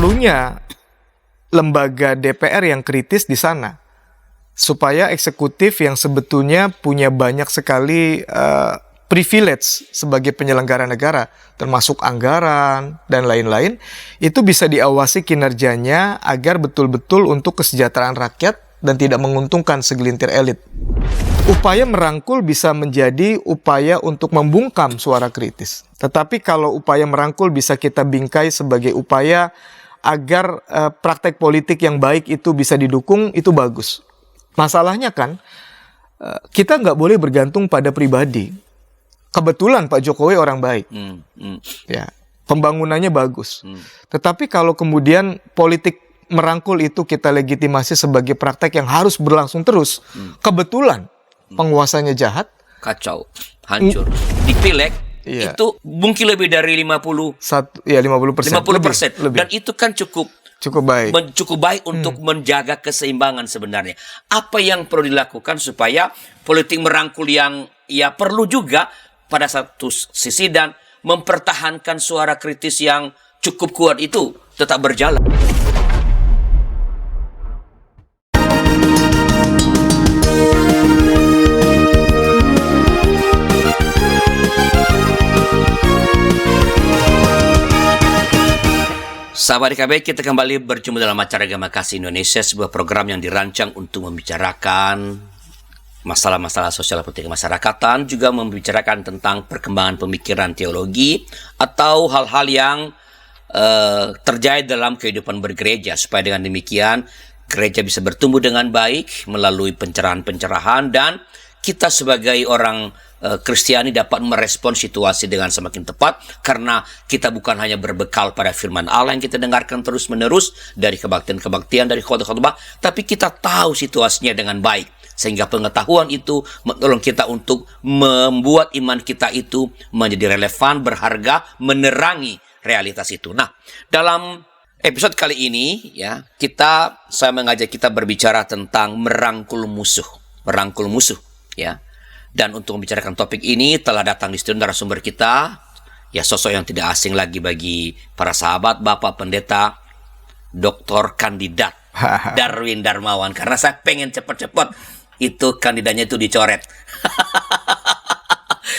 perlunya lembaga DPR yang kritis di sana, supaya eksekutif yang sebetulnya punya banyak sekali privilege sebagai penyelenggara negara, termasuk anggaran dan lain-lain, itu bisa diawasi kinerjanya agar betul-betul untuk kesejahteraan rakyat dan tidak menguntungkan segelintir elit. Upaya merangkul bisa menjadi upaya untuk membungkam suara kritis. Tetapi kalau upaya merangkul bisa kita bingkai sebagai upaya agar praktek politik yang baik itu bisa didukung, itu bagus. Masalahnya kan, kita nggak boleh bergantung pada pribadi. Kebetulan Pak Jokowi orang baik, ya, pembangunannya bagus. Tetapi kalau kemudian politik merangkul itu kita legitimasi sebagai praktek yang harus berlangsung terus, kebetulan penguasanya jahat, kacau, hancur. Di Pileg itu mungkin lebih dari 50%. 50%. Lebih. Dan itu kan cukup baik untuk menjaga keseimbangan sebenarnya. Apa yang perlu dilakukan supaya politik merangkul yang perlu juga pada satu sisi dan mempertahankan suara kritis yang cukup kuat itu tetap berjalan. Sahabat DKB, kita kembali berjumpa dalam acara Gema Kasih Indonesia, sebuah program yang dirancang untuk membicarakan masalah-masalah sosial politik kemasyarakatan, juga membicarakan tentang perkembangan pemikiran teologi atau hal-hal yang terjadi dalam kehidupan bergereja, supaya dengan demikian gereja bisa bertumbuh dengan baik melalui pencerahan-pencerahan, dan kita sebagai orang Kristiani dapat merespon situasi dengan semakin tepat, karena kita bukan hanya berbekal pada firman Allah yang kita dengarkan terus-menerus dari kebaktian-kebaktian, dari khotbah-khotbah, tapi kita tahu situasinya dengan baik, sehingga pengetahuan itu menolong kita untuk membuat iman kita itu menjadi relevan, berharga, menerangi realitas itu. Nah, dalam episode kali ini saya mengajak kita berbicara tentang merangkul musuh, ya. Dan untuk membicarakan topik ini telah datang di studio narasumber kita, sosok yang tidak asing lagi bagi para sahabat, Bapak Pendeta Dr. Kandidat Darwin Darmawan, karena saya pengen cepat-cepat itu kandidatnya itu dicoret.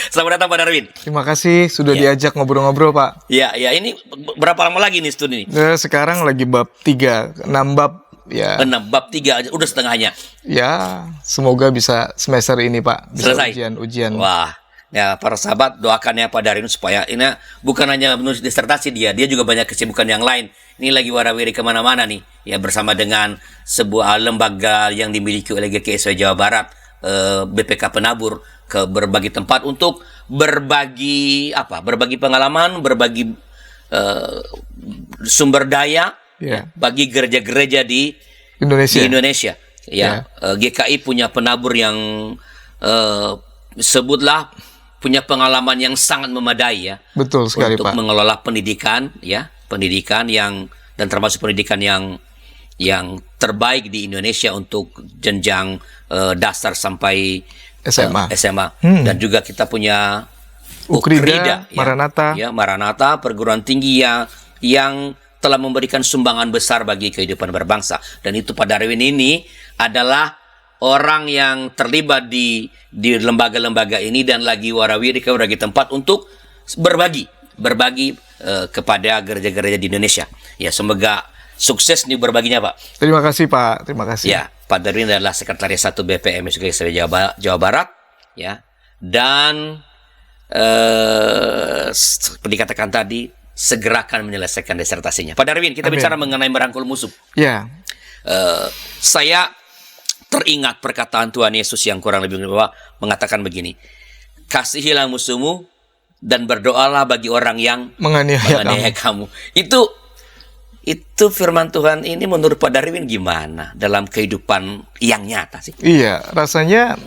Selamat datang Pak Darwin. Terima kasih sudah diajak ngobrol-ngobrol Pak. Ini berapa lama lagi nih studi ini? Sekarang lagi bab 3, 6 bab. 6 bab 3 aja, udah setengahnya. Ya, semoga bisa semester ini Pak. Bisa selesai. Ujian. Wah, para sahabat doakan Pak Darwin supaya ini bukan hanya menulis disertasi dia juga banyak kesibukan yang lain. Ini lagi warawiri kemana-mana nih, bersama dengan sebuah lembaga yang dimiliki oleh GKSW Jawa Barat, BPK Penabur, ke berbagai tempat untuk berbagi pengalaman, berbagi sumber daya. Bagi gereja-gereja di Indonesia. GKI punya penabur yang sebutlah punya pengalaman yang sangat memadai Betul sekali untuk Pak. mengelola pendidikan yang dan termasuk pendidikan yang terbaik di Indonesia untuk jenjang dasar sampai SMA. Dan juga kita punya Ukrida, Maranatha. Maranatha, perguruan tinggi yang telah memberikan sumbangan besar bagi kehidupan berbangsa. Dan itu Pak Darwin ini adalah orang yang terlibat di lembaga-lembaga ini dan lagi warawiri ke berbagai tempat untuk berbagi kepada gereja-gereja di Indonesia. Semoga sukses nih berbaginya Pak. Terima kasih Pak, terima kasih. Pak Darwin adalah Sekretaris 1 BPM Jawa Barat, dan seperti dikatakan tadi, segera akan menyelesaikan disertasinya. Pak Darwin, kita bicara mengenai merangkul musuh. Saya teringat perkataan Tuhan Yesus yang kurang lebih mengatakan begini, kasihilah musuhmu dan berdoalah bagi orang yang menganiaya kamu. Itu firman Tuhan ini menurut Pak Darwin gimana dalam kehidupan yang nyata sih? Iya, rasanya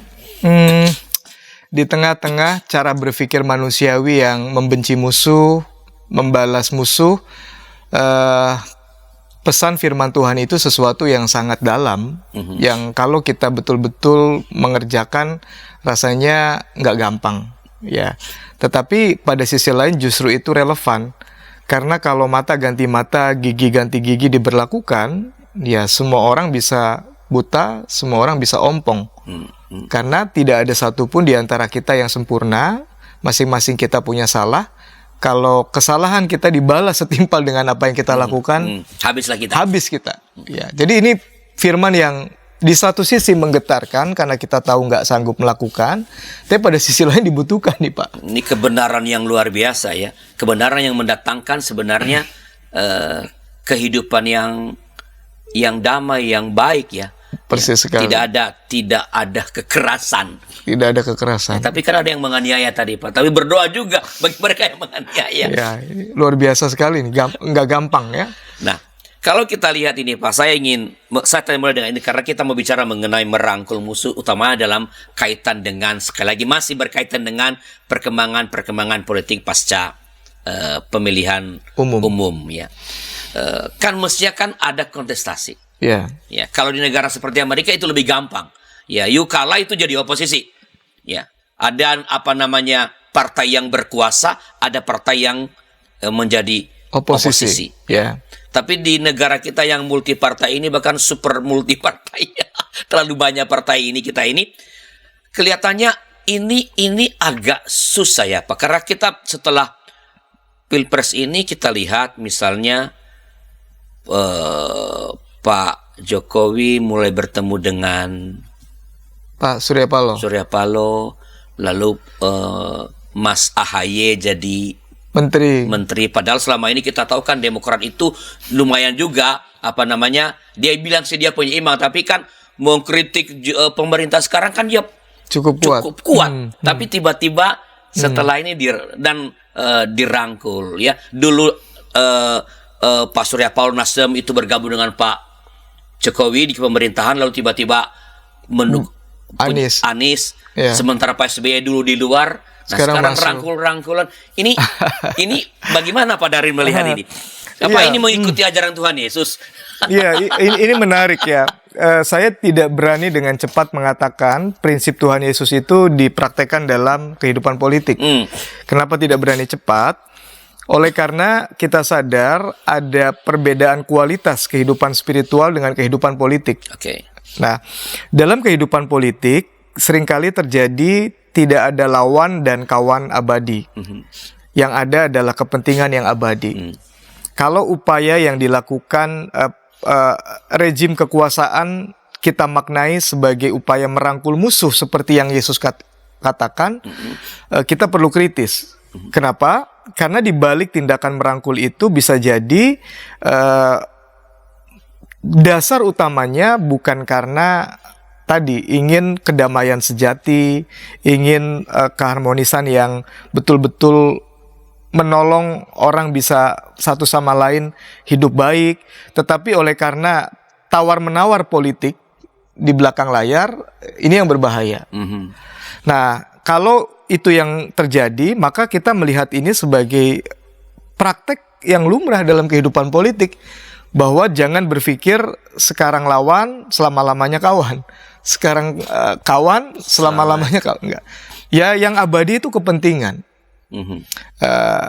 di tengah-tengah cara berpikir manusiawi yang membenci musuh, membalas musuh, pesan firman Tuhan itu sesuatu yang sangat dalam, yang kalau kita betul-betul mengerjakan rasanya nggak gampang, Tetapi pada sisi lain justru itu relevan, Karena kalau mata ganti mata, gigi ganti gigi diberlakukan, ya semua orang bisa buta, semua orang bisa ompong. Karena tidak ada satupun di antara kita yang sempurna, masing-masing kita punya salah. Kalau kesalahan kita dibalas setimpal dengan apa yang kita lakukan, habislah kita. habis kita. Ya, jadi ini firman yang di satu sisi menggetarkan karena kita tahu nggak sanggup melakukan, tapi pada sisi lain dibutuhkan nih Pak. Ini kebenaran yang luar biasa ya. Kebenaran yang mendatangkan sebenarnya kehidupan yang damai, yang baik ya. Persis sekali. Tidak ada kekerasan. Tidak ada kekerasan. Tapi kan ada yang menganiaya tadi Pak. Tapi berdoa juga bagi mereka yang menganiaya. Ya, ini luar biasa sekali nih. Nggak gampang ya. Nah, kalau kita lihat ini Pak, saya tadi mulai dengan ini karena kita mau bicara mengenai merangkul musuh, utama dalam kaitan dengan, sekali lagi masih berkaitan dengan perkembangan politik pasca pemilihan umum ya. Kan mestinya kan ada kontestasi. Ya. Ya, kalau di negara seperti Amerika itu lebih gampang. Ya, you kalah itu jadi oposisi. Ya, ada partai yang berkuasa, ada partai yang menjadi oposisi. Ya. Tapi di negara kita yang multi partai ini, bahkan super multi partai, terlalu banyak partai kita ini, kelihatannya ini agak susah ya Pak. Karena kita setelah Pilpres ini kita lihat misalnya Pak Jokowi mulai bertemu dengan Pak Surya Paloh, lalu Mas AHY jadi menteri. Padahal selama ini kita tahu kan Demokrat itu lumayan juga dia bilang sih dia punya iman, tapi kan mengkritik pemerintah sekarang kan dia cukup kuat. Tapi tiba-tiba setelah ini dirangkul ya. Dulu Pak Surya Paloh Nasdem itu bergabung dengan Pak Jokowi di pemerintahan, lalu tiba-tiba Anies. Ya. Sementara Pak SBY dulu di luar. Nah, sekarang rangkul-rangkulan. Ini bagaimana Pak Darin melihat ini? Apa ini mengikuti ajaran Tuhan Yesus? Iya, ini menarik ya. Saya tidak berani dengan cepat mengatakan prinsip Tuhan Yesus itu dipraktekkan dalam kehidupan politik. Kenapa tidak berani cepat? Oleh karena kita sadar ada perbedaan kualitas kehidupan spiritual dengan kehidupan politik. Oke. Nah, dalam kehidupan politik seringkali terjadi tidak ada lawan dan kawan abadi. Yang ada adalah kepentingan yang abadi. Kalau upaya yang dilakukan rejim kekuasaan kita maknai sebagai upaya merangkul musuh seperti yang Yesus katakan, kita perlu kritis. Kenapa? Karena di balik tindakan merangkul itu bisa jadi dasar utamanya bukan karena tadi ingin kedamaian sejati, ingin keharmonisan yang betul-betul menolong orang bisa satu sama lain hidup baik, tetapi oleh karena tawar-menawar politik di belakang layar, ini yang berbahaya. Nah, kalau itu yang terjadi, maka kita melihat ini sebagai praktek yang lumrah dalam kehidupan politik, bahwa jangan berpikir sekarang lawan, selama-lamanya kawan. Sekarang kawan, selama-lamanya kawan. Enggak. Ya, yang abadi itu kepentingan.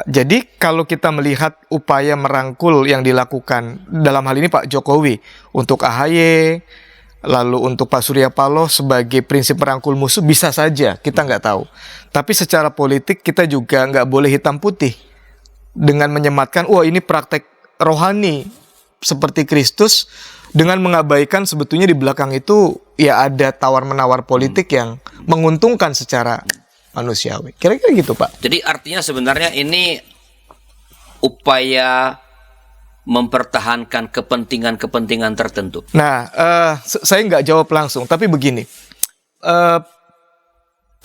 Jadi kalau kita melihat upaya merangkul yang dilakukan dalam hal ini Pak Jokowi untuk AHY, lalu untuk Pak Surya Paloh sebagai prinsip merangkul musuh, bisa saja, kita nggak tahu. Tapi secara politik kita juga nggak boleh hitam putih dengan menyematkan, ini praktek rohani seperti Kristus, dengan mengabaikan sebetulnya di belakang itu ya ada tawar-menawar politik yang menguntungkan secara manusiawi. Kira-kira gitu Pak. Jadi artinya sebenarnya ini upaya mempertahankan kepentingan-kepentingan tertentu. Nah, saya nggak jawab langsung, tapi begini.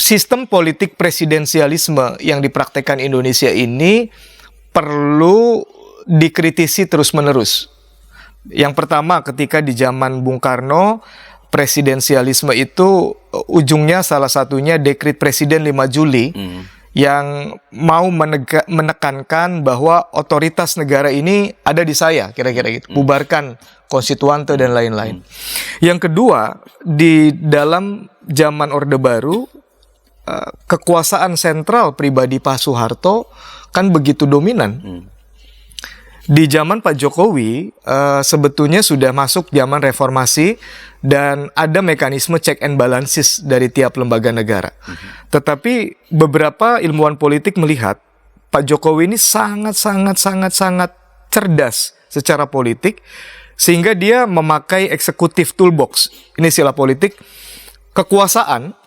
Sistem politik presidensialisme yang dipraktekkan Indonesia ini perlu dikritisi terus-menerus. Yang pertama, ketika di zaman Bung Karno, presidensialisme itu ujungnya salah satunya dekret Presiden 5 Juli yang mau menekankan bahwa otoritas negara ini ada di saya, kira-kira gitu. Bubarkan konstituante dan lain-lain. Yang kedua, di dalam zaman Orde Baru, kekuasaan sentral pribadi Pak Soeharto kan begitu dominan. Di zaman Pak Jokowi sebetulnya sudah masuk zaman reformasi dan ada mekanisme check and balances dari tiap lembaga negara. Tetapi beberapa ilmuwan politik melihat Pak Jokowi ini sangat cerdas secara politik sehingga dia memakai eksekutif toolbox. Ini istilah politik, kekuasaan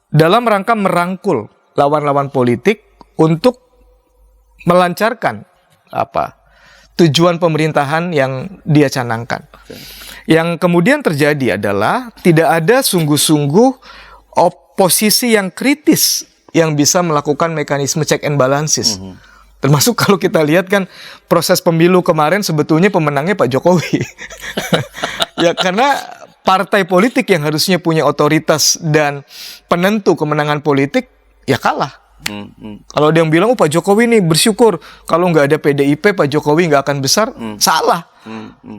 dalam rangka merangkul lawan-lawan politik untuk melancarkan tujuan pemerintahan yang dia canangkan. Yang kemudian terjadi adalah tidak ada sungguh-sungguh oposisi yang kritis yang bisa melakukan mekanisme check and balances. Termasuk kalau kita lihat kan proses pemilu kemarin sebetulnya pemenangnya Pak Jokowi. Ya karena partai politik yang harusnya punya otoritas dan penentu kemenangan politik ya kalah. Kalau dia yang bilang Pak Jokowi nih bersyukur kalau nggak ada PDIP Pak Jokowi nggak akan besar, salah.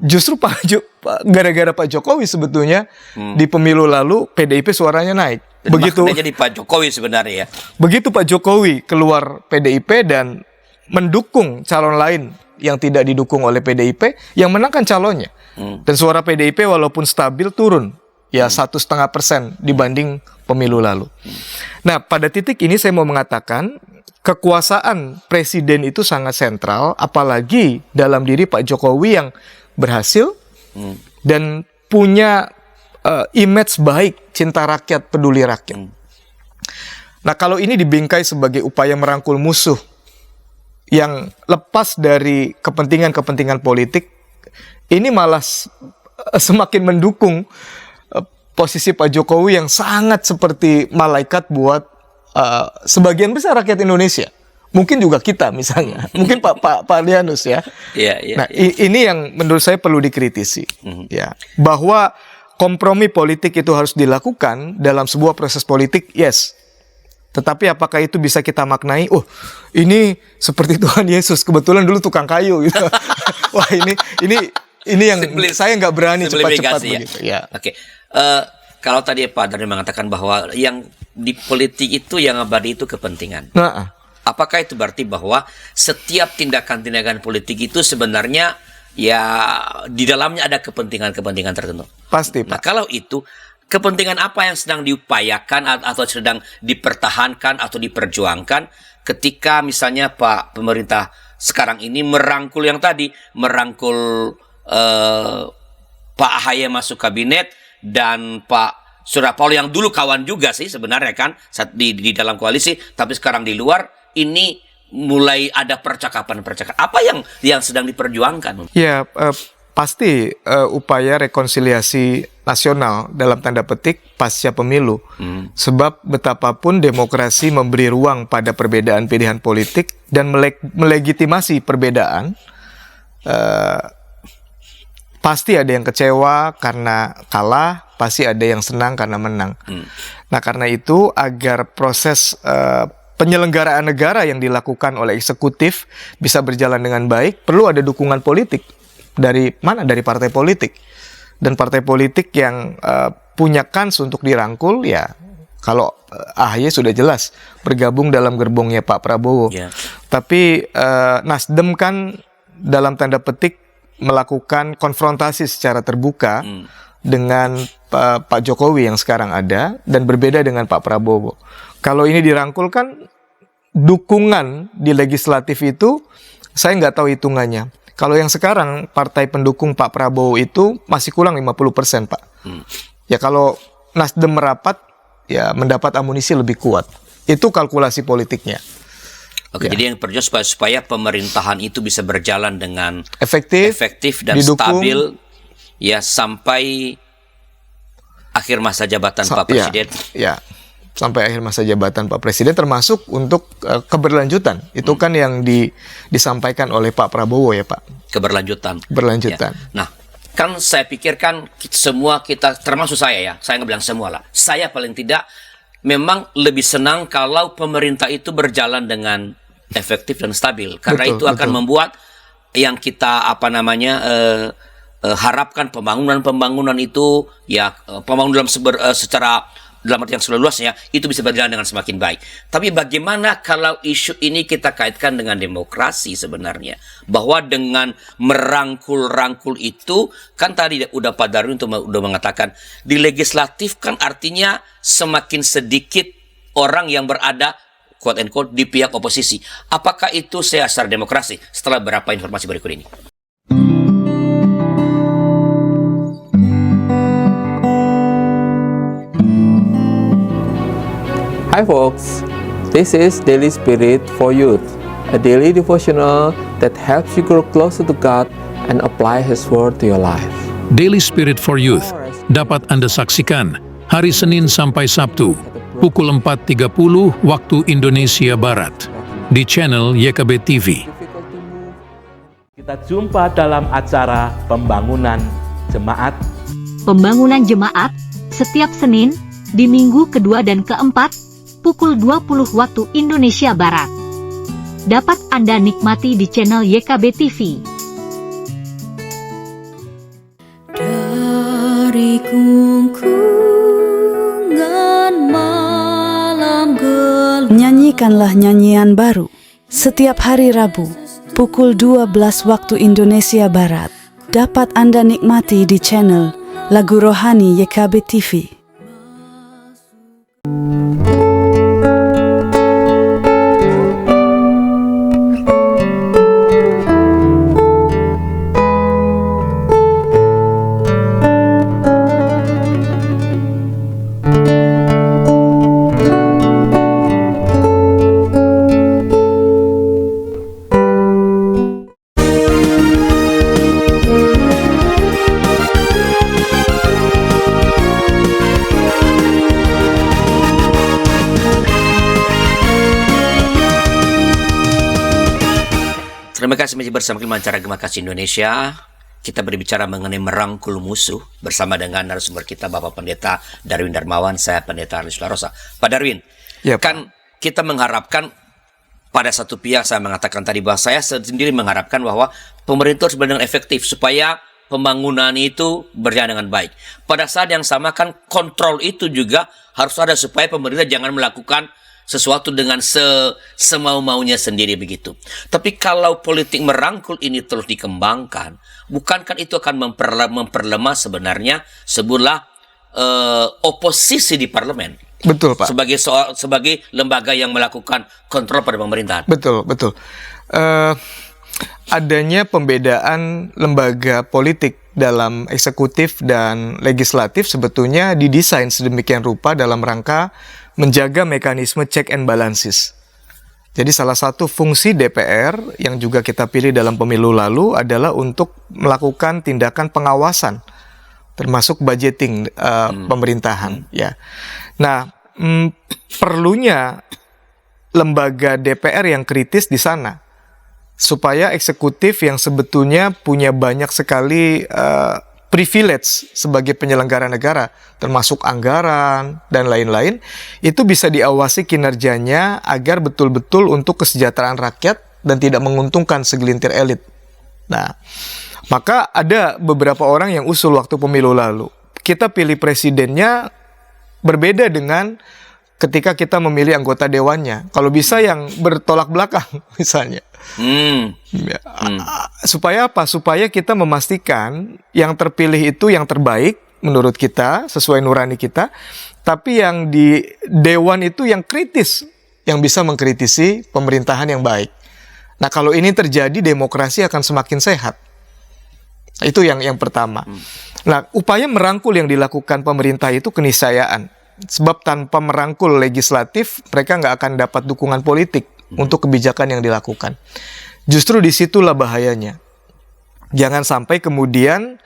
Justru gara-gara Pak Jokowi sebetulnya di pemilu lalu PDIP suaranya naik. Dan begitu jadi Pak Jokowi sebenarnya ya. Begitu Pak Jokowi keluar PDIP dan mendukung calon lain yang tidak didukung oleh PDIP, yang menangkan calonnya. Dan suara PDIP walaupun stabil turun. Ya 1,5% dibanding pemilu lalu. Nah, pada titik ini saya mau mengatakan kekuasaan presiden itu sangat sentral, apalagi dalam diri Pak Jokowi yang berhasil dan punya image baik, cinta rakyat, peduli rakyat. Nah, kalau ini dibingkai sebagai upaya merangkul musuh yang lepas dari kepentingan-kepentingan politik, ini malah semakin mendukung posisi Pak Jokowi yang sangat seperti malaikat buat sebagian besar rakyat Indonesia. Mungkin juga kita misalnya. Mungkin Pak Adrianus ya. Nah, ini yang menurut saya perlu dikritisi. Ya, bahwa kompromi politik itu harus dilakukan dalam sebuah proses politik, yes. Tetapi apakah itu bisa kita maknai? Oh, ini seperti Tuhan Yesus. Kebetulan dulu tukang kayu gitu. Wah, ini yang saya nggak berani cepat-cepat begitu. Ya. Oke. Kalau tadi Pak Darni mengatakan bahwa yang di politik itu yang abadi itu kepentingan. Apakah itu berarti bahwa setiap tindakan-tindakan politik itu sebenarnya ya di dalamnya ada kepentingan-kepentingan tertentu? Pasti, Pak. Nah, kalau itu kepentingan apa yang sedang diupayakan atau sedang dipertahankan atau diperjuangkan ketika misalnya Pak pemerintah sekarang ini merangkul yang tadi, merangkul Pak AHY masuk kabinet dan Pak Surya Paloh yang dulu kawan juga sih sebenarnya kan di dalam koalisi, tapi sekarang di luar, ini mulai ada percakapan. Apa yang sedang diperjuangkan? Ya, pasti upaya rekonsiliasi nasional dalam tanda petik pasca pemilu. Sebab betapapun demokrasi memberi ruang pada perbedaan pilihan politik dan melegitimasi perbedaan, pasti ada yang kecewa karena kalah, pasti ada yang senang karena menang. Nah, karena itu agar proses penyelenggaraan negara yang dilakukan oleh eksekutif bisa berjalan dengan baik, perlu ada dukungan politik. Dari mana? Dari partai politik. Dan partai politik yang punya kans untuk dirangkul, ya kalau AHY sudah jelas bergabung dalam gerbongnya Pak Prabowo. Tapi Nasdem kan dalam tanda petik melakukan konfrontasi secara terbuka dengan Pak Jokowi yang sekarang ada dan berbeda dengan Pak Prabowo. Kalau ini dirangkulkan, dukungan di legislatif itu saya nggak tahu hitungannya. Kalau yang sekarang partai pendukung Pak Prabowo itu masih kurang 50%, Pak. Ya kalau Nasdem merapat, ya mendapat amunisi lebih kuat. Itu kalkulasi politiknya. Oke, jadi yang perjuangan supaya pemerintahan itu bisa berjalan dengan efektif dan didukung, stabil ya sampai akhir masa jabatan Pak Presiden. Ya, sampai akhir masa jabatan Pak Presiden, termasuk untuk keberlanjutan. Itu kan yang disampaikan oleh Pak Prabowo ya, Pak. Keberlanjutan. Ya. Nah, kan saya pikirkan semua kita, termasuk saya nggak bilang semua lah. Saya paling tidak memang lebih senang kalau pemerintah itu berjalan dengan efektif dan stabil, karena itu akan membuat yang kita harapkan pembangunan itu ya pembangunan secara dalam arti yang seluasnya itu bisa berjalan dengan semakin baik. Tapi bagaimana kalau isu ini kita kaitkan dengan demokrasi sebenarnya? Bahwa dengan merangkul-rangkul itu, kan tadi udah Pak Darwin udah mengatakan, di legislatif kan artinya semakin sedikit orang yang berada quote and quote di pihak oposisi. Apakah itu secara demokrasi? Setelah beberapa informasi berikut ini. Hi folks, this is Daily Spirit for Youth, a daily devotional that helps you grow closer to God and apply His Word to your life. Daily Spirit for Youth dapat Anda saksikan hari Senin sampai Sabtu pukul 4.30 waktu Indonesia Barat di channel YKB TV. Kita jumpa dalam acara Pembangunan Jemaat. Pembangunan Jemaat setiap Senin di minggu kedua dan keempat pukul 20 waktu Indonesia Barat. Dapat Anda nikmati di channel YKB TV. Dari gungkungan malam gelap, Nyanyikanlah nyanyian baru setiap hari Rabu pukul 12 waktu Indonesia Barat. Dapat Anda nikmati di channel Lagu Rohani YKB TV. Terima kasih masih bersama kita Acara Gema Kasih Indonesia. Kita berbicara mengenai merangkul musuh bersama dengan narasumber kita Bapak Pendeta Darwin Darmawan, saya Pendeta Arlis Larosa. Pak Darwin, Ya, Pak. kan kita mengharapkan pada satu pihak, saya mengatakan tadi bahwa saya sendiri mengharapkan bahwa pemerintah harus benar-benar efektif supaya pembangunan itu berjalan dengan baik. Pada saat yang sama kan kontrol itu juga harus ada supaya pemerintah jangan melakukan sesuatu dengan semau-maunya sendiri begitu. Tapi kalau politik merangkul ini terus dikembangkan, bukankah itu akan memperlemah sebenarnya sebuah oposisi di parlemen? Betul, Pak. Sebagai lembaga yang melakukan kontrol pada pemerintahan. Betul. Adanya pembedaan lembaga politik dalam eksekutif dan legislatif sebetulnya didesain sedemikian rupa dalam rangka menjaga mekanisme check and balances. Jadi salah satu fungsi DPR yang juga kita pilih dalam pemilu lalu adalah untuk melakukan tindakan pengawasan, termasuk budgeting pemerintahan. Ya. Nah, perlunya lembaga DPR yang kritis di sana, supaya eksekutif yang sebetulnya punya banyak sekali privilege sebagai penyelenggara negara, termasuk anggaran dan lain-lain, itu bisa diawasi kinerjanya agar betul-betul untuk kesejahteraan rakyat dan tidak menguntungkan segelintir elit. Nah, maka ada beberapa orang yang usul waktu pemilu lalu, kita pilih presidennya berbeda dengan ketika kita memilih anggota dewannya. Kalau bisa yang bertolak belakang misalnya. Supaya apa? Supaya kita memastikan yang terpilih itu yang terbaik menurut kita, sesuai nurani kita. Tapi yang di dewan itu yang kritis, yang bisa mengkritisi pemerintahan yang baik. Nah, kalau ini terjadi, demokrasi akan semakin sehat. Itu yang pertama. Nah, upaya merangkul yang dilakukan pemerintah itu keniscayaan. Sebab tanpa merangkul legislatif, mereka nggak akan dapat dukungan politik untuk kebijakan yang dilakukan. Justru disitulah bahayanya. Jangan sampai kemudian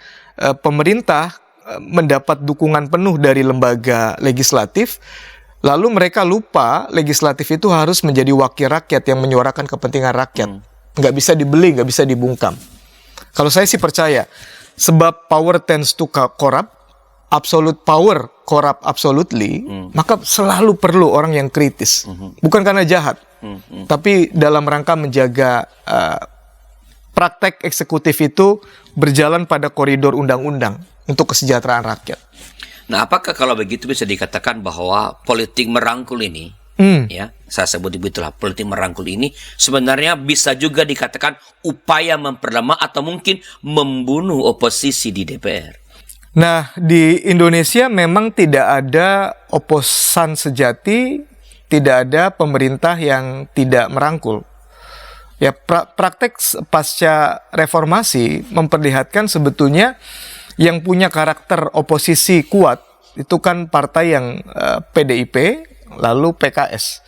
pemerintah mendapat dukungan penuh dari lembaga legislatif, lalu mereka lupa legislatif itu harus menjadi wakil rakyat yang menyuarakan kepentingan rakyat. Nggak bisa dibeli, nggak bisa dibungkam. Kalau saya sih percaya, sebab power tends to corrupt, absolute power corrupt absolutely, maka selalu perlu orang yang kritis. Bukan karena jahat, tapi dalam rangka menjaga praktek eksekutif itu berjalan pada koridor undang-undang untuk kesejahteraan rakyat. Nah, apakah kalau begitu bisa dikatakan bahwa politik merangkul ini, ya, saya sebut itulah politik merangkul ini sebenarnya bisa juga dikatakan upaya memperlemah atau mungkin membunuh oposisi di DPR? Nah, di Indonesia memang tidak ada oposan sejati, tidak ada pemerintah yang tidak merangkul. Ya, praktek pasca reformasi memperlihatkan sebetulnya yang punya karakter oposisi kuat itu kan partai yang PDIP, lalu PKS.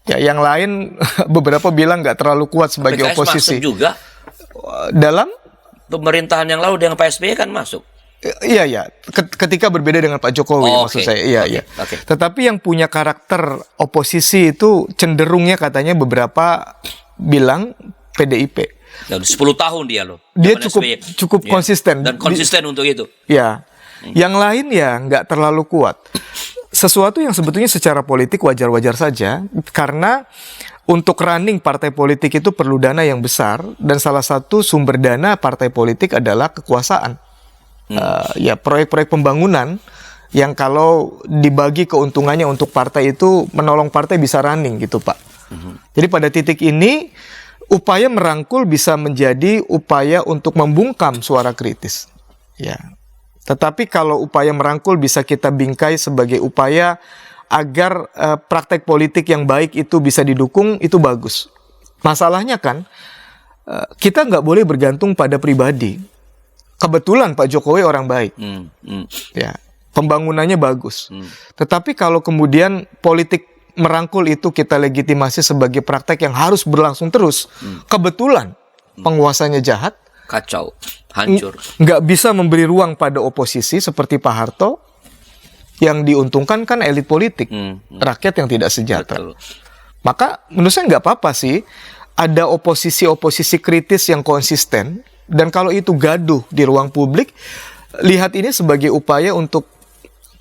Ya, yang lain beberapa bilang nggak terlalu kuat sebagai PKS oposisi. masuk juga Dalam pemerintahan yang lalu dengan Pak SBY kan masuk. Iya, ya. Ketika berbeda dengan Pak Jokowi, Oh, maksud oke. saya. Iya, Oke, iya. oke. Tetapi yang punya karakter oposisi itu cenderungnya katanya beberapa bilang PDIP. Dan 10 tahun dia loh. Dia zaman cukup SBY. cukup Ya. konsisten. Dan konsisten untuk itu. Ya. Yang lain ya nggak terlalu kuat. Sesuatu yang sebetulnya secara politik wajar-wajar saja, karena untuk running partai politik itu perlu dana yang besar, dan salah satu sumber dana partai politik adalah kekuasaan. Ya, proyek-proyek pembangunan yang kalau dibagi keuntungannya untuk partai itu menolong partai bisa running gitu, Pak. Jadi pada titik ini upaya merangkul bisa menjadi upaya untuk membungkam suara kritis. Ya. Tetapi kalau upaya merangkul bisa kita bingkai sebagai upaya agar praktek politik yang baik itu bisa didukung, itu bagus. Masalahnya kan kita nggak boleh bergantung pada pribadi. Kebetulan Pak Jokowi orang baik, ya, pembangunannya bagus. Tetapi kalau kemudian politik merangkul itu kita legitimasi sebagai praktek yang harus berlangsung terus, kebetulan penguasanya jahat, Kacau, hancur. nggak bisa memberi ruang pada oposisi seperti Pak Harto, yang diuntungkan kan elit politik, rakyat yang tidak sejahtera. Betul. Maka menurut saya nggak apa-apa sih ada oposisi-oposisi kritis yang konsisten, dan kalau itu gaduh di ruang publik, lihat ini sebagai upaya untuk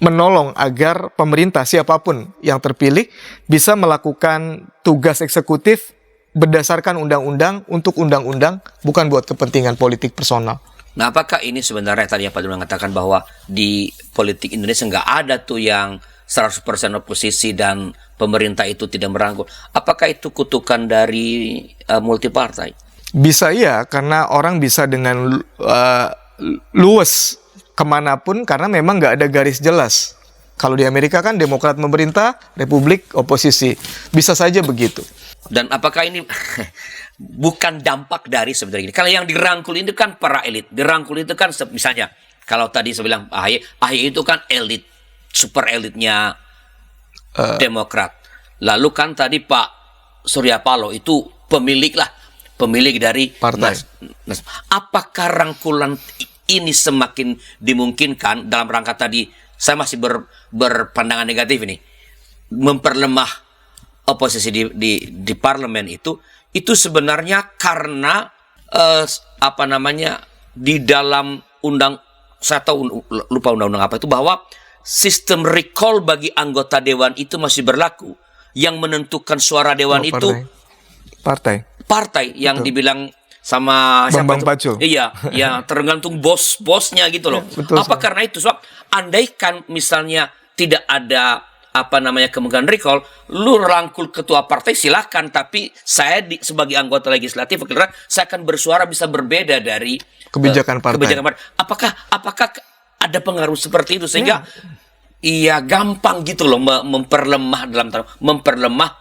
menolong agar pemerintah siapapun yang terpilih bisa melakukan tugas eksekutif berdasarkan undang-undang untuk undang-undang, bukan buat kepentingan politik personal. Nah, apakah ini sebenarnya tadi Pak Dul mengatakan bahwa di politik Indonesia nggak ada tuh yang 100% oposisi dan pemerintah itu tidak merangkul? Apakah itu kutukan dari multipartai? Bisa iya, karena orang bisa dengan luwes kemanapun karena memang nggak ada garis jelas. Kalau di Amerika kan Demokrat memerintah, Republik oposisi. Bisa saja begitu. Dan apakah ini bukan dampak dari sebenarnya ini? Kalau yang dirangkul itu kan para elit. Dirangkul itu kan misalnya, kalau tadi saya bilang AHY itu kan elit, super elitnya Demokrat. Lalu kan tadi Pak Surya Paloh itu pemilik dari partai. Apakah rangkulan ini semakin dimungkinkan dalam rangka tadi, saya masih berpandangan negatif ini, memperlemah oposisi di parlemen itu sebenarnya karena di dalam saya tahu lupa undang-undang apa itu, bahwa sistem recall bagi anggota dewan itu masih berlaku, yang menentukan suara dewan itu partai yang dibilang sama Bambang siapa itu? Pacul. Iya, yang tergantung bosnya gitu loh. Betul, Apa karena itu? Sebab andaikan misalnya tidak ada kemungkinan recall, lu rangkul ketua partai silakan, tapi saya sebagai anggota legislatif saya akan bersuara bisa berbeda dari kebijakan partai. Apakah ada pengaruh seperti itu sehingga iya gampang gitu loh memperlemah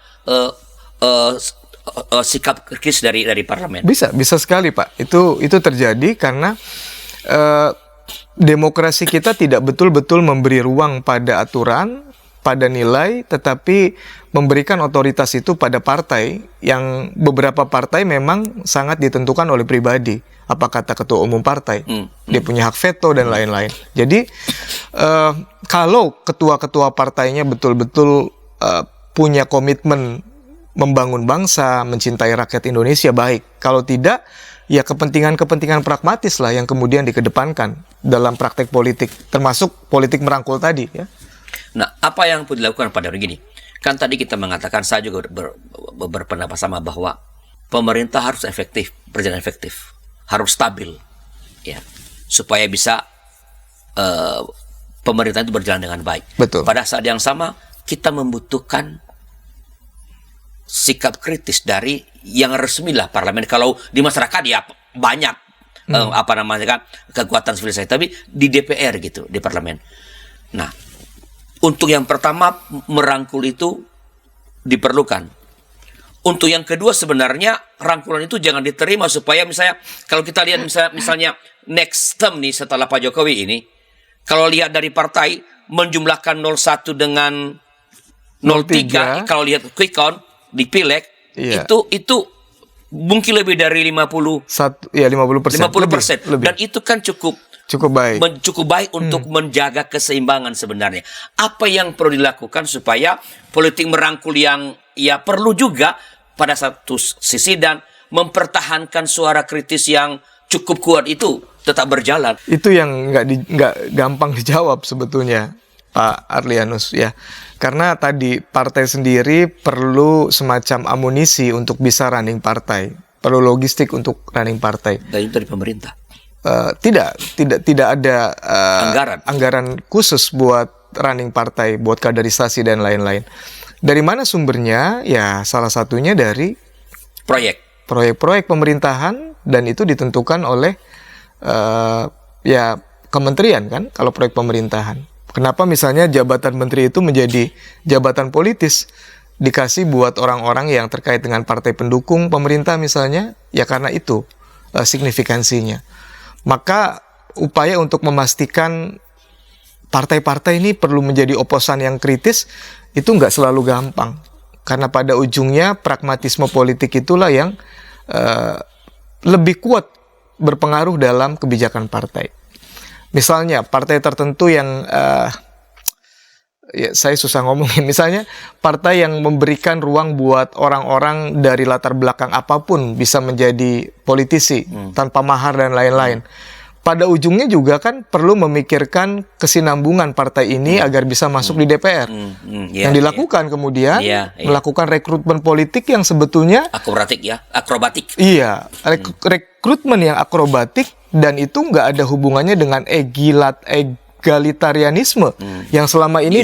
sikap kritis dari parlemen. Bisa sekali, Pak. Itu terjadi karena demokrasi kita tidak betul-betul memberi ruang pada aturan, pada nilai, tetapi memberikan otoritas itu pada partai, yang beberapa partai memang sangat ditentukan oleh pribadi. Apa kata ketua umum partai, dia punya hak veto dan lain-lain. Jadi kalau ketua-ketua partainya betul-betul punya komitmen membangun bangsa, mencintai rakyat Indonesia, baik. Kalau tidak, ya kepentingan-kepentingan pragmatis lah yang kemudian dikedepankan dalam praktek politik, termasuk politik merangkul tadi, ya. Nah, apa yang perlu dilakukan pada hari ini? Kan tadi kita mengatakan, saya juga berpendapat sama bahwa pemerintah harus efektif, berjalan efektif, harus stabil, ya, supaya bisa pemerintahan itu berjalan dengan baik. Betul. Pada saat yang sama kita membutuhkan sikap kritis dari yang resmi lah parlemen. Kalau di masyarakat ya banyak kekuatan sivilisasi, tapi di DPR gitu, di parlemen. Nah, untuk yang pertama merangkul itu diperlukan. Untuk yang kedua sebenarnya rangkulan itu jangan diterima supaya misalnya kalau kita lihat misalnya next term nih setelah Pak Jokowi ini, kalau lihat dari partai menjumlahkan 01 dengan 03, kalau lihat quick count di pileg itu mungkin lebih dari 50%. 50%. Dan itu kan cukup baik untuk menjaga keseimbangan sebenarnya. Apa yang perlu dilakukan supaya politik merangkul yang ya perlu juga pada satu sisi dan mempertahankan suara kritis yang cukup kuat itu tetap berjalan. Itu yang nggak gampang dijawab sebetulnya, Pak Arlianus ya. Karena tadi partai sendiri perlu semacam amunisi untuk bisa running partai, perlu logistik untuk running partai. Dan itu dari pemerintah. Tidak ada anggaran khusus buat running partai, buat kaderisasi dan lain-lain. Dari mana sumbernya? Ya salah satunya dari proyek pemerintahan, dan itu ditentukan oleh ya kementerian kan kalau proyek pemerintahan. Kenapa misalnya jabatan menteri itu menjadi jabatan politis, dikasih buat orang-orang yang terkait dengan partai pendukung pemerintah misalnya? Ya karena itu signifikansinya. Maka upaya untuk memastikan partai-partai ini perlu menjadi oposan yang kritis itu nggak selalu gampang. Karena pada ujungnya pragmatisme politik itulah yang lebih kuat berpengaruh dalam kebijakan partai. Misalnya partai tertentu yang ya saya susah ngomongin, misalnya partai yang memberikan ruang buat orang-orang dari latar belakang apapun bisa menjadi politisi tanpa mahar dan lain-lain. Pada ujungnya juga kan perlu memikirkan kesinambungan partai ini agar bisa masuk di DPR. Yang dilakukan kemudian melakukan rekrutmen politik yang sebetulnya akrobatik. Iya, rekrutmen yang akrobatik, dan itu nggak ada hubungannya dengan egalitarianisme yang selama ini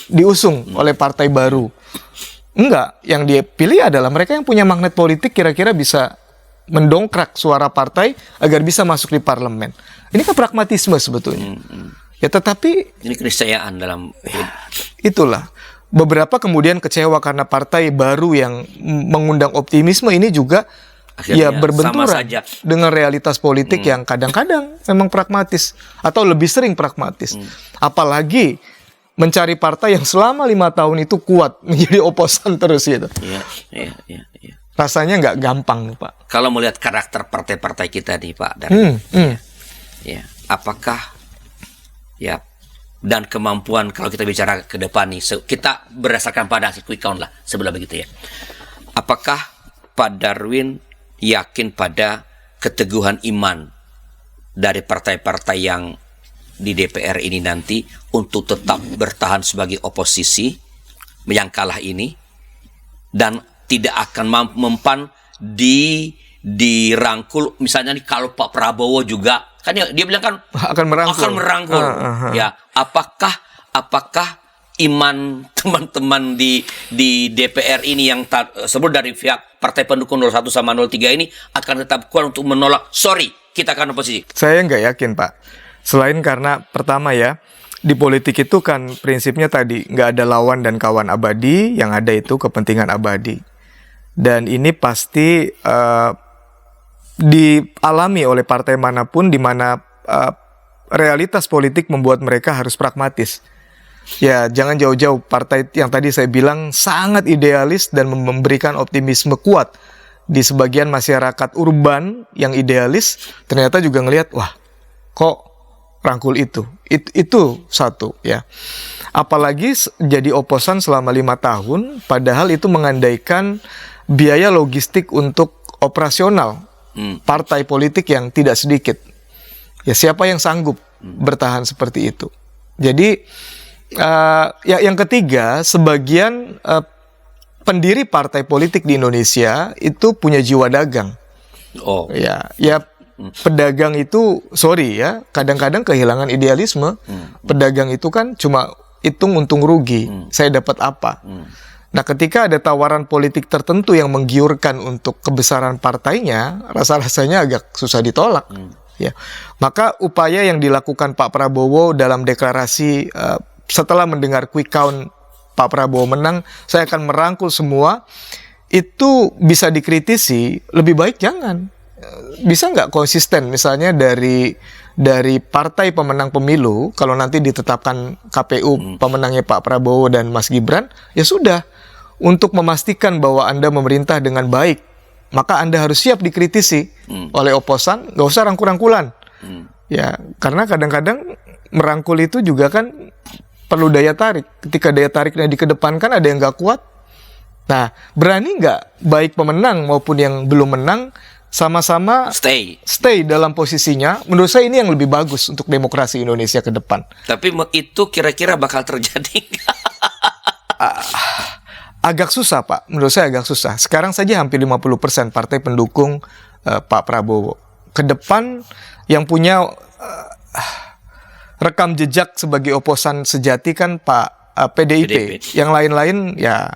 diusung oleh partai baru. Enggak, yang dia pilih adalah mereka yang punya magnet politik kira-kira bisa mendongkrak suara partai agar bisa masuk di parlemen. Ini kan pragmatisme sebetulnya. Ya tetapi ini keniscayaan dalam itulah. Beberapa kemudian kecewa karena partai baru yang mengundang optimisme ini juga akhirnya berbenturan dengan realitas politik yang kadang-kadang memang pragmatis atau lebih sering pragmatis. Apalagi mencari partai yang selama 5 tahun itu kuat menjadi oposan terus gitu. Iya. Rasanya nggak gampang, Pak. Kalau melihat karakter partai-partai kita nih, Pak, apakah ya dan kemampuan kalau kita bicara ke depan nih, kita berdasarkan pada quick count lah sebelah begitu ya. Apakah Pak Darwin yakin pada keteguhan iman dari partai-partai yang di DPR ini nanti untuk tetap bertahan sebagai oposisi yang kalah ini dan tidak akan mempan dirangkul misalnya nih, kalau Pak Prabowo juga kan dia bilang kan akan merangkul. Ya, apakah iman teman-teman di DPR ini yang sebut dari pihak partai pendukung 01 sama 03 ini akan tetap kuat untuk menolak, sorry, kita akan oposisi? Saya nggak yakin, Pak. Selain karena pertama ya, di politik itu kan prinsipnya tadi nggak ada lawan dan kawan abadi, yang ada itu kepentingan abadi. Dan ini pasti dialami oleh partai manapun di mana realitas politik membuat mereka harus pragmatis. Ya, jangan jauh-jauh partai yang tadi saya bilang sangat idealis dan memberikan optimisme kuat di sebagian masyarakat urban yang idealis, ternyata juga ngelihat, wah, kok rangkul itu satu ya. Apalagi jadi oposan selama 5 tahun, padahal itu mengandaikan biaya logistik untuk operasional partai politik yang tidak sedikit. Ya, siapa yang sanggup bertahan seperti itu? Jadi yang ketiga, sebagian pendiri partai politik di Indonesia itu punya jiwa dagang. Ya pedagang itu, sorry ya, kadang-kadang kehilangan idealisme. Pedagang itu kan cuma hitung untung rugi, saya dapat apa. Nah, ketika ada tawaran politik tertentu yang menggiurkan untuk kebesaran partainya, rasa-rasanya agak susah ditolak. Ya, maka upaya yang dilakukan Pak Prabowo dalam deklarasi setelah mendengar quick count Pak Prabowo menang, saya akan merangkul semua, itu bisa dikritisi, lebih baik jangan. Bisa nggak konsisten misalnya dari partai pemenang pemilu, kalau nanti ditetapkan KPU pemenangnya Pak Prabowo dan Mas Gibran, ya sudah, untuk memastikan bahwa Anda memerintah dengan baik, maka Anda harus siap dikritisi oleh oposan, nggak usah rangkul-rangkulan. Ya, karena kadang-kadang merangkul itu juga kan perlu daya tarik. Ketika daya tariknya dikedepankan, ada yang nggak kuat. Nah, berani nggak baik pemenang maupun yang belum menang sama-sama stay dalam posisinya? Menurut saya ini yang lebih bagus untuk demokrasi Indonesia ke depan. Tapi itu kira-kira bakal terjadi nggak? Agak susah, Pak. Menurut saya agak susah. Sekarang saja hampir 50% partai pendukung Pak Prabowo. Ke depan yang punya rekam jejak sebagai oposan sejati kan Pak PDIP. Yang lain-lain ya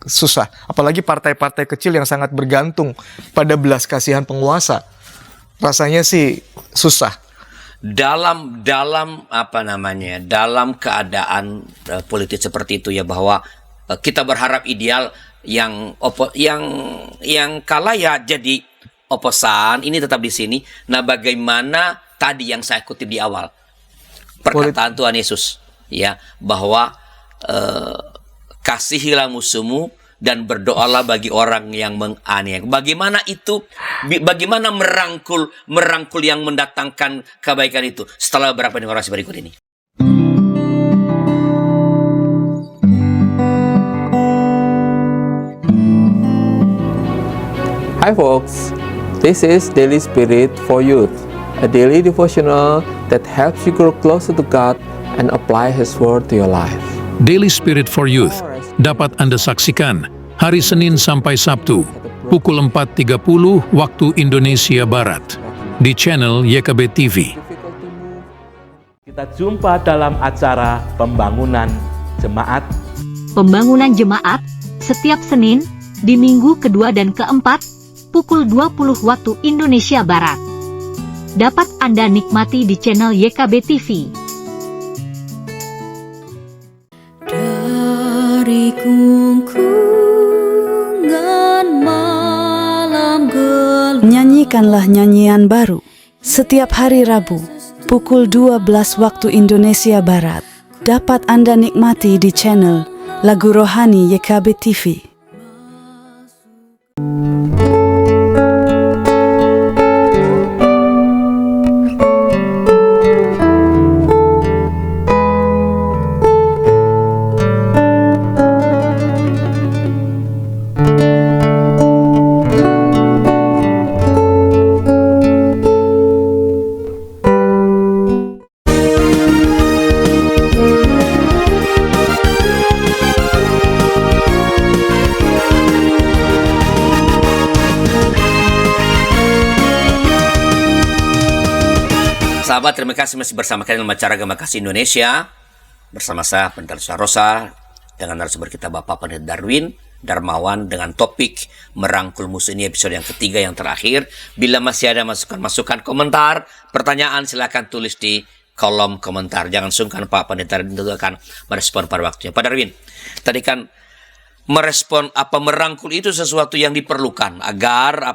susah. Apalagi partai-partai kecil yang sangat bergantung pada belas kasihan penguasa. Rasanya sih susah. Dalam keadaan politik seperti itu ya, bahwa kita berharap ideal yang kalah ya jadi oposan, ini tetap di sini. Nah, bagaimana tadi yang saya kutip di awal perkataan Tuhan Yesus ya, bahwa kasihilah musuhmu dan berdoalah bagi orang yang menganiaya. Bagaimana merangkul yang mendatangkan kebaikan itu setelah beberapa informasi berikut ini. Hi folks, this is Daily Spirit for Youth, a daily devotional that helps you grow closer to God and apply His Word to your life. Daily Spirit for Youth dapat Anda saksikan hari Senin sampai Sabtu pukul 4.30 waktu Indonesia Barat di channel YKB TV. Kita jumpa dalam acara Pembangunan Jemaat. Pembangunan Jemaat setiap Senin di minggu kedua dan keempat pukul 20 waktu Indonesia Barat. Dapat Anda nikmati di channel YKB TV. Dari gungkungan malam gelap. Nyanyikanlah nyanyian baru setiap hari Rabu pukul 12 waktu Indonesia Barat. Dapat Anda nikmati di channel Lagu Rohani YKB TV. Sahabat, terima kasih masih bersama kami dalam acara Gema Kasih Indonesia. Bersama saya, Pendeta Rosa, dengan narasumber kita Bapak Pendeta Darwin Darmawan dengan topik merangkul musuh. Ini episode yang ketiga, yang terakhir. Bila masih ada masukan-masukan, komentar, pertanyaan, silakan tulis di kolom komentar. Jangan sungkan, Pak Pendeta Darwin tentu akan merespon pada waktunya. Pak Darwin, tadi kan merespon merangkul itu sesuatu yang diperlukan agar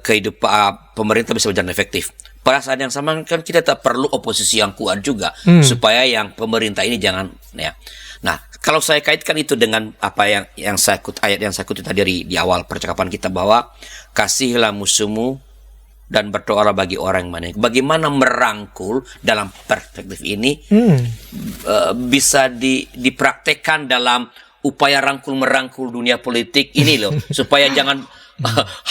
kehidupan pemerintah bisa berjalan efektif. Pada saat yang sama kan kita tak perlu oposisi yang kuat juga supaya yang pemerintah ini jangan ya. Nah, kalau saya kaitkan itu dengan apa yang saya ayat yang saya kutip tadi di awal percakapan kita, bahwa kasihilah musuhmu dan berdoalah bagi orang yang mana. Bagaimana merangkul dalam perspektif ini bisa dipraktekkan dalam upaya merangkul dunia politik ini loh, supaya jangan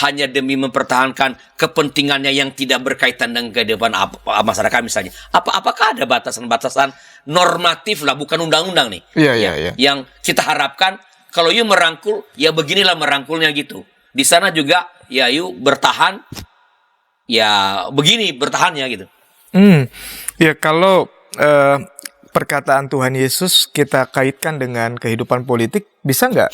hanya demi mempertahankan kepentingannya yang tidak berkaitan dengan kehidupan masyarakat misalnya. Apakah ada batasan-batasan normatif lah, bukan undang-undang nih? Iya. Yang kita harapkan kalau you merangkul, ya beginilah merangkulnya gitu. di sana juga ya yuk bertahan, ya begini bertahannya gitu. Ya kalau perkataan Tuhan Yesus kita kaitkan dengan kehidupan politik, bisa nggak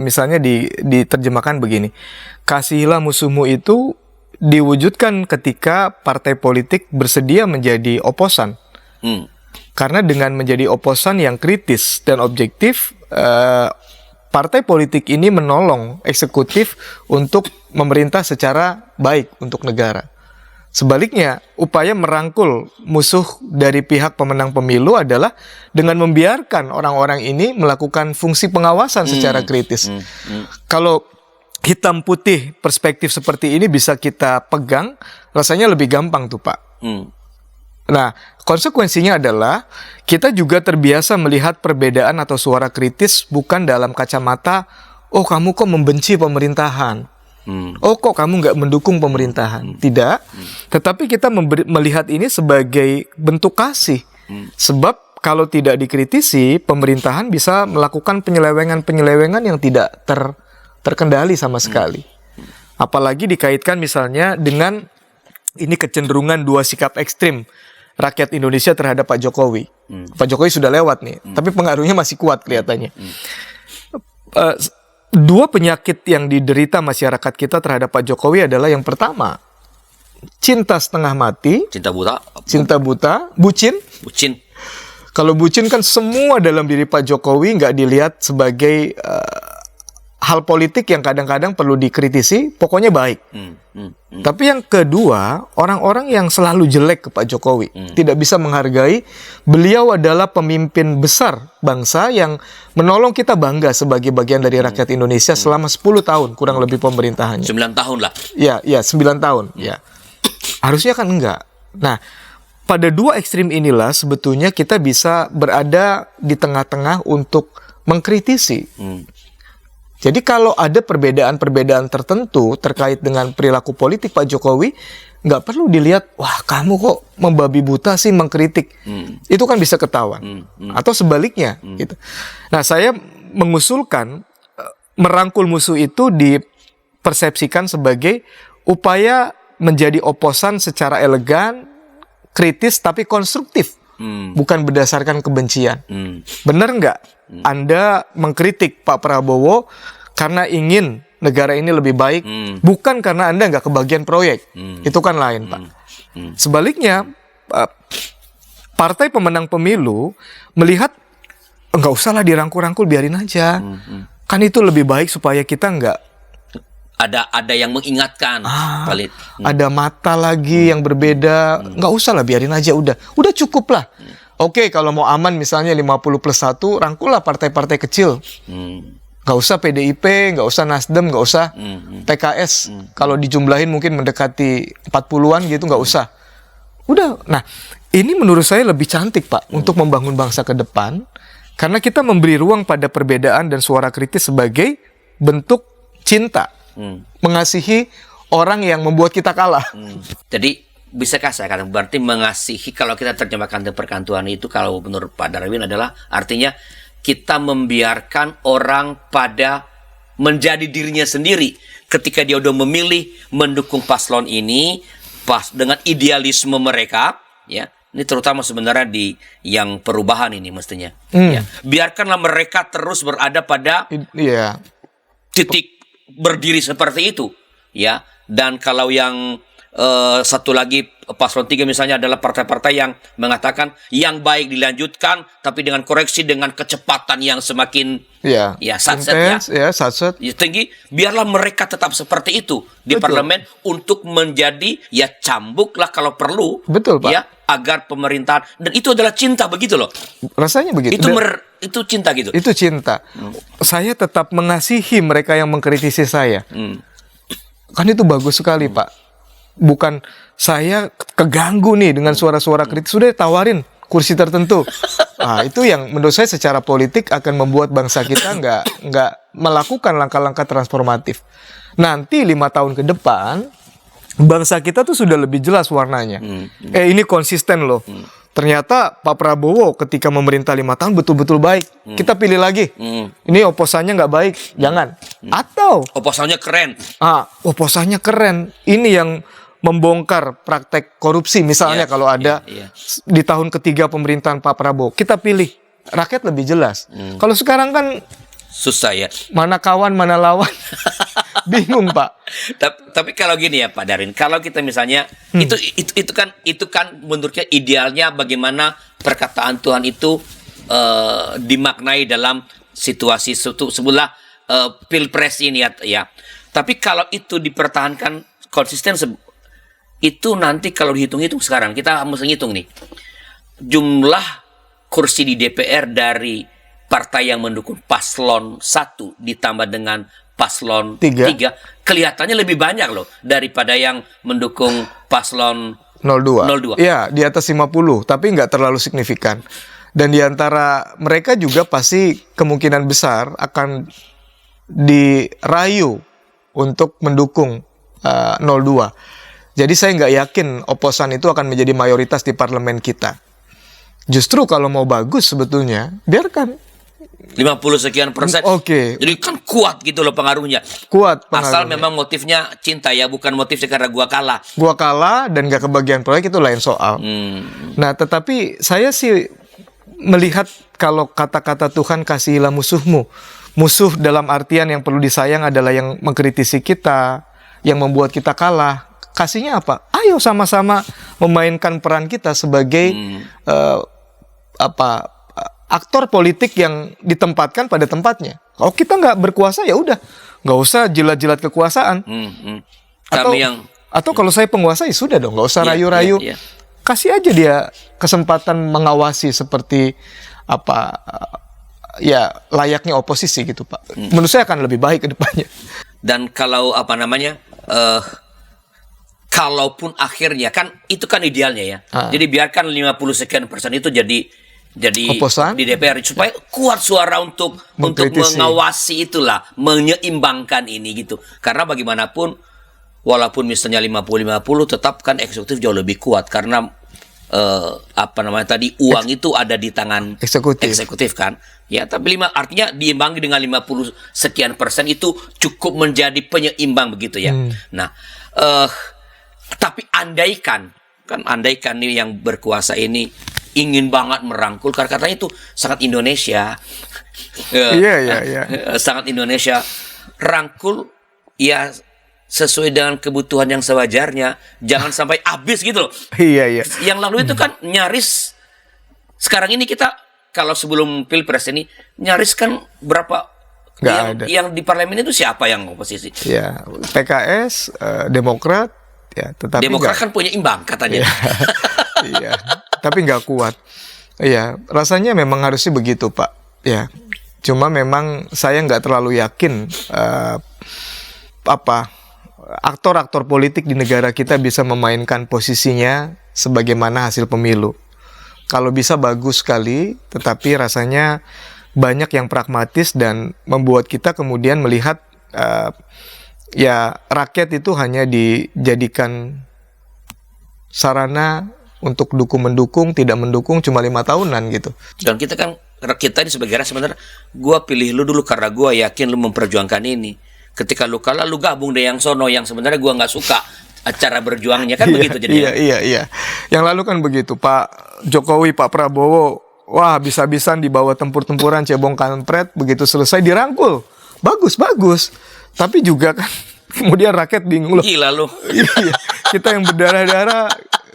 misalnya diterjemahkan begini, kasihilah musuhmu itu diwujudkan ketika partai politik bersedia menjadi oposan. Karena dengan menjadi oposan yang kritis dan objektif, partai politik ini menolong eksekutif untuk memerintah secara baik untuk negara. Sebaliknya, upaya merangkul musuh dari pihak pemenang pemilu adalah dengan membiarkan orang-orang ini melakukan fungsi pengawasan secara kritis. Kalau hitam putih perspektif seperti ini bisa kita pegang, rasanya lebih gampang tuh Pak. Nah, konsekuensinya adalah kita juga terbiasa melihat perbedaan atau suara kritis bukan dalam kacamata, oh kamu kok membenci pemerintahan. Oh kok kamu nggak mendukung pemerintahan. Tidak, tetapi kita melihat ini sebagai bentuk kasih. Sebab kalau tidak dikritisi, pemerintahan bisa melakukan penyelewengan-penyelewengan yang tidak terkendali sama sekali. Apalagi dikaitkan misalnya dengan ini kecenderungan dua sikap ekstrim rakyat Indonesia terhadap Pak Jokowi. Pak Jokowi sudah lewat nih, tapi pengaruhnya masih kuat kelihatannya. Dua penyakit yang diderita masyarakat kita terhadap Pak Jokowi adalah yang pertama, cinta setengah mati, cinta buta, bucin. Kalau bucin kan semua dalam diri Pak Jokowi nggak dilihat sebagai hal politik yang kadang-kadang perlu dikritisi, pokoknya baik. Tapi yang kedua, orang-orang yang selalu jelek ke Pak Jokowi, tidak bisa menghargai beliau adalah pemimpin besar bangsa yang menolong kita bangga sebagai bagian dari rakyat Indonesia selama 10 tahun kurang lebih pemerintahannya. 9 tahun lah. Ya, 9 tahun. Ya. Harusnya kan enggak. Nah, pada dua ekstrim inilah sebetulnya kita bisa berada di tengah-tengah untuk mengkritisi. Jadi kalau ada perbedaan-perbedaan tertentu terkait dengan perilaku politik Pak Jokowi, nggak perlu dilihat, wah kamu kok membabi buta sih mengkritik. Itu kan bisa ketahuan. Atau sebaliknya. Gitu. Nah, saya mengusulkan merangkul musuh itu dipersepsikan sebagai upaya menjadi oposan secara elegan, kritis tapi konstruktif. Bukan berdasarkan kebencian. Benar nggak Anda mengkritik Pak Prabowo karena ingin negara ini lebih baik, bukan karena Anda nggak kebagian proyek. Itu kan lain, Pak. Sebaliknya, partai pemenang pemilu melihat nggak usahlah dirangkul-rangkul, biarin aja. Kan itu lebih baik supaya kita nggak ada yang mengingatkan. Ada mata lagi yang berbeda, nggak usah lah, biarin aja, udah cukup lah. Oke, kalau mau aman misalnya 50+1, rangkullah partai-partai kecil. Nggak usah PDIP, nggak usah Nasdem, nggak usah PKS. Kalau dijumlahin mungkin mendekati 40-an gitu, nggak usah. Udah, nah ini menurut saya lebih cantik Pak untuk membangun bangsa ke depan. Karena kita memberi ruang pada perbedaan dan suara kritis sebagai bentuk cinta. Mengasihi orang yang membuat kita kalah. Jadi bisakah saya katakan berarti mengasihi, kalau kita terjemahkan di perkantuan itu, kalau menurut Pak Darwin adalah artinya kita membiarkan orang pada menjadi dirinya sendiri ketika dia udah memilih mendukung paslon ini pas dengan idealisme mereka, ya. Ini terutama sebenarnya di yang perubahan ini mestinya. Ya. Biarkanlah mereka terus berada pada titik berdiri seperti itu, ya. Dan kalau yang satu lagi paslon 3 misalnya adalah partai-partai yang mengatakan yang baik dilanjutkan tapi dengan koreksi dengan kecepatan yang semakin satset tinggi, biarlah mereka tetap seperti itu di parlemen untuk menjadi cambuk lah kalau perlu. Betul, Pak. Ya, agar pemerintahan, dan itu adalah cinta begitu loh. Rasanya begitu. Itu cinta gitu. Itu cinta. Saya tetap mengasihi mereka yang mengkritisi saya. Kan itu bagus sekali, Pak. Bukan saya keganggu nih dengan suara-suara kritis, sudah tawarin kursi tertentu. Nah, itu yang menurut saya secara politik akan membuat bangsa kita nggak melakukan langkah-langkah transformatif. Nanti 5 tahun ke depan bangsa kita tuh sudah lebih jelas warnanya. Ini konsisten loh. ternyata Pak Prabowo ketika memerintah 5 tahun betul-betul baik. Kita pilih lagi. Ini oposannya nggak baik, jangan. Atau Oposannya keren. oposannya keren. Ini yang membongkar praktek korupsi misalnya Iya, kalau ada iya. di tahun ketiga pemerintahan Pak Prabowo. Kita pilih. Rakyat lebih jelas. Kalau sekarang kan Susah ya. mana kawan, mana lawan. Bingung, Pak. Tapi kalau gini ya Pak Darin, kalau kita misalnya itu kan menurutnya idealnya bagaimana perkataan Tuhan itu dimaknai dalam situasi sebelah pilpres ini ya. Tapi kalau itu dipertahankan konsisten itu nanti kalau dihitung-hitung sekarang kita mesti ngitung nih jumlah kursi di DPR dari partai yang mendukung paslon 1 ditambah dengan paslon 3 kelihatannya lebih banyak loh daripada yang mendukung paslon 02. Iya, di atas 50, tapi nggak terlalu signifikan. Dan di antara mereka juga pasti kemungkinan besar akan dirayu untuk mendukung 02. Jadi saya nggak yakin oposan itu akan menjadi mayoritas di parlemen kita. Justru kalau mau bagus sebetulnya, biarkan 50 sekian persen. Oke. Jadi kan kuat gitu loh pengaruhnya. Kuat Asal pengaruhnya. memang motifnya cinta ya, bukan motifnya karena gua kalah. Gua kalah dan gak kebagian proyek itu lain soal. Nah, tetapi saya sih melihat kalau kata-kata Tuhan kasihilah musuhmu. Musuh dalam artian yang perlu disayang adalah yang mengkritisi kita, yang membuat kita kalah. Kasihnya apa? Ayo sama-sama memainkan peran kita sebagai aktor politik yang ditempatkan pada tempatnya. Kalau kita nggak berkuasa ya udah, nggak usah jilat-jilat kekuasaan. Atau kalau saya penguasa ya sudah dong, nggak usah rayu-rayu. Kasih aja dia kesempatan mengawasi seperti layaknya oposisi gitu Pak. Menurut saya akan lebih baik ke depannya. Dan kalau kalaupun akhirnya kan itu kan idealnya ya. Jadi biarkan 50 sekian persen itu jadi oposan di DPR supaya kuat suara untuk mengawasi itulah, menyeimbangkan ini gitu. Karena bagaimanapun walaupun misalnya 50-50 tetap kan eksekutif jauh lebih kuat karena uang itu ada di tangan eksekutif kan. Ya, tapi artinya diimbangi dengan 50 sekian persen itu cukup menjadi penyeimbang begitu ya. Nah, tapi andaikan nih yang berkuasa ini ingin banget merangkul karena katanya itu sangat Indonesia. Iya. Sangat Indonesia. Rangkul ya sesuai dengan kebutuhan yang sewajarnya. Jangan sampai habis gitu loh. Iya. Yang lalu itu kan nyaris sekarang ini kita kalau sebelum Pilpres ini nyaris kan berapa nggak ada. Yang di parlemen itu siapa yang oposisi? Ya, PKS, Demokrat, ya, tetapi Demokrat kan punya imbang katanya. Iya, tapi nggak kuat. Iya, rasanya memang harusnya begitu Pak. Ya, cuma memang saya nggak terlalu yakin aktor-aktor politik di negara kita bisa memainkan posisinya sebagaimana hasil pemilu. Kalau bisa bagus sekali, tetapi rasanya banyak yang pragmatis dan membuat kita kemudian melihat rakyat itu hanya dijadikan sarana untuk mendukung, tidak mendukung cuma 5 tahunan gitu. Dan kita ini sebagai rakyat sebenarnya, gua pilih lu dulu karena gua yakin lu memperjuangkan ini. Ketika lu kalah, lu gabung deh yang sono yang sebenarnya gua nggak suka cara berjuangnya kan begitu jadinya. Iya. Yang lalu kan begitu Pak Jokowi, Pak Prabowo, wah bisa-bisan dibawa tempur-tempuran cebong kampret, begitu selesai dirangkul, bagus. Tapi juga kan kemudian rakyat bingung loh. Gila lu. Iya, kita yang berdarah-darah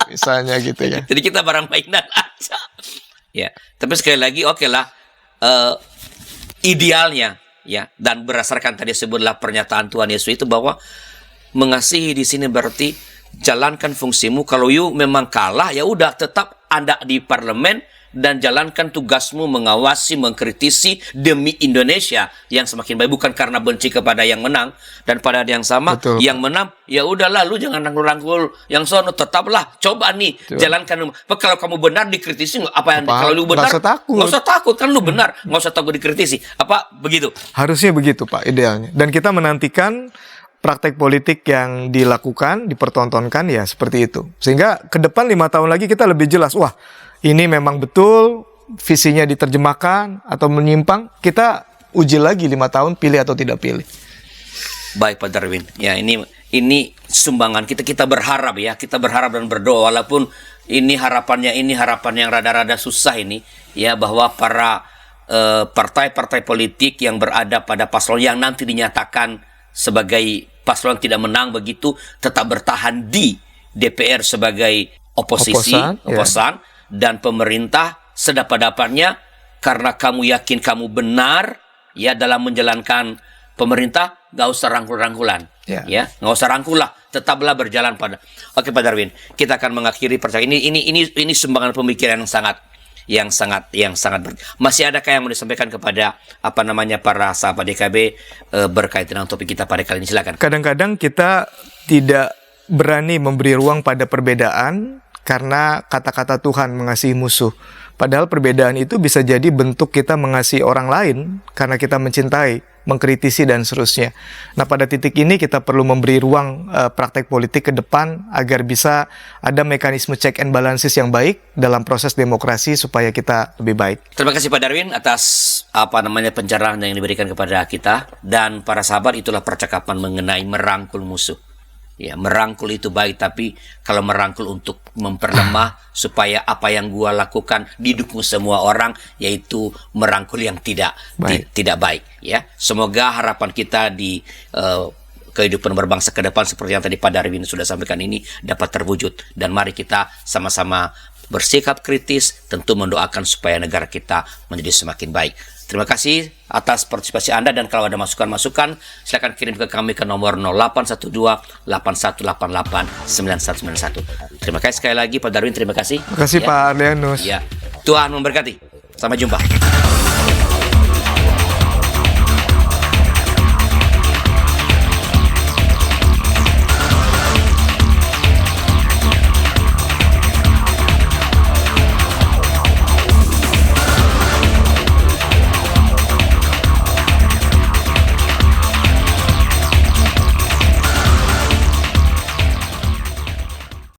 misalnya gitu ya. Jadi kita barang mainan aja. Ya, tapi sekali lagi oke lah. Idealnya ya, dan berdasarkan tadi sebutlah pernyataan Tuhan Yesus itu bahwa mengasihi di sini berarti jalankan fungsimu. Kalau you memang kalah ya udah tetap Anda di parlemen dan jalankan tugasmu mengawasi, mengkritisi demi Indonesia yang semakin baik, bukan karena benci kepada yang menang. Dan pada yang sama, betul, yang menang ya udahlah, lu jangan rangkul yang sono, tetaplah coba nih jalankan. Kalau kamu benar dikritisi kalau lu benar nggak usah takut kan lu benar, nggak usah takut dikritisi. Begitu? Harusnya begitu Pak idealnya. Dan kita menantikan praktek politik yang dilakukan, dipertontonkan ya seperti itu. Sehingga ke depan 5 tahun lagi kita lebih jelas, wah ini memang betul visinya diterjemahkan atau menyimpang, kita uji lagi 5 tahun pilih atau tidak pilih. Baik Pak Darwin, ya ini sumbangan kita berharap ya, kita berharap dan berdoa walaupun ini harapan yang rada-rada susah ini ya, bahwa para partai-partai politik yang berada pada paslon yang nanti dinyatakan sebagai paslon tidak menang begitu tetap bertahan di DPR sebagai oposan, dan pemerintah sedapat-dapatnya karena kamu yakin kamu benar ya dalam menjalankan pemerintah, nggak usah rangkul-rangkulan, ya nggak usah rangkul lah, tetaplah berjalan pada. Oke Pak Darwin, kita akan mengakhiri percakapan ini sumbangan pemikiran yang sangat masih adakah yang mau disampaikan kepada para sahabat DKB berkaitan dengan topik kita pada kali ini? Silakan. Kadang-kadang kita tidak berani memberi ruang pada perbedaan karena kata-kata Tuhan mengasihi musuh. Padahal perbedaan itu bisa jadi bentuk kita mengasihi orang lain karena kita mencintai, mengkritisi dan seterusnya. Nah, pada titik ini kita perlu memberi ruang praktek politik ke depan agar bisa ada mekanisme check and balances yang baik dalam proses demokrasi supaya kita lebih baik. Terima kasih Pak Darwin atas pencerahan yang diberikan kepada kita, dan para sahabat, itulah percakapan mengenai merangkul musuh. Ya, merangkul itu baik, tapi kalau merangkul untuk memperlemah supaya apa yang gua lakukan didukung semua orang, yaitu merangkul yang tidak baik. Ya, semoga harapan kita di kehidupan berbangsa ke depan seperti yang tadi Pak Darwin sudah sampaikan ini dapat terwujud, dan mari kita sama-sama bersikap kritis, tentu mendoakan supaya negara kita menjadi semakin baik. Terima kasih atas partisipasi Anda, dan kalau ada masukan-masukan silakan kirim ke kami ke nomor 0812-8188-9191. Terima kasih sekali lagi Pak Darwin, terima kasih. Terima kasih Pak Arlianus. Ya, Tuhan memberkati. Sampai jumpa.